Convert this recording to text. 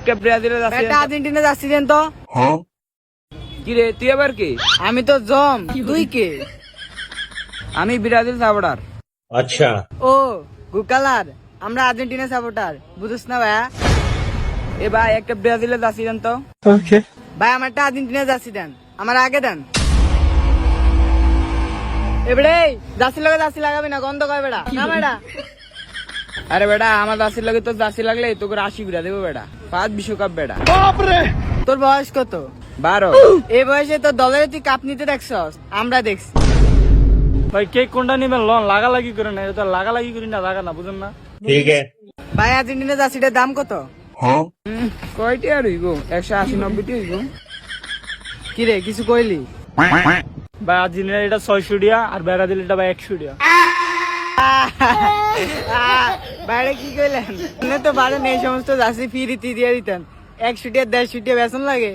কে ব্রাজিলে যাচ্ছি বেটা আর্জেন্টিনা যাচ্ছি দেন তো। কি রে তুই আবার কি? আমি তো জম, তুই কে? আমি ব্রাজিল সাপোর্টার। अच्छा ও গুকালার, আমরা আর্জেন্টিনা সাপোর্টার, বুঝছ না ভাইয়া? এ ভাই একটা ব্রাজিলে যাচ্ছি দেন তো। ভাই আমারটা আর্জেন্টিনা যাচ্ছি দেন, আমার আগে দেন। এবারে যাচ্ছি লাগাবি না, গন্ধ কয় বেড়া না বেড়া। আরে বেটা আমার জার্সি লাগে তো জার্সি লাগলে তোকে 80 বিরা দেবো বেটা, 5 বিশ্বকাপ বেটা। তোর বয়স কত? 12। এই বয়সে তোর দলের তুই কাপ নিতে দেখছস? আমরা দেখছি। ভাই কে কোনটা নিবেন লন লাগালাগি করে না, এটা লাগালাগি করি না, লাগা না, বুঝেন না? ठीक है ভাই আর্জেন্টিনা জার্সিটার দাম কত? কয়টি আর হইব? 180-90টি হইব। কি রে কিছু কইলি? ভাই আর্জেন্টিনা এটা 600 টাকা আর ব্রাজিল এটা ভাই 100 টাকা। বাইরে কি কইলেন? তো বাড়েন এই সমস্ত জার্সি ফ্রি দিয়ে দিতেন, 100 টাকা 150 টাকা বেতন লাগে।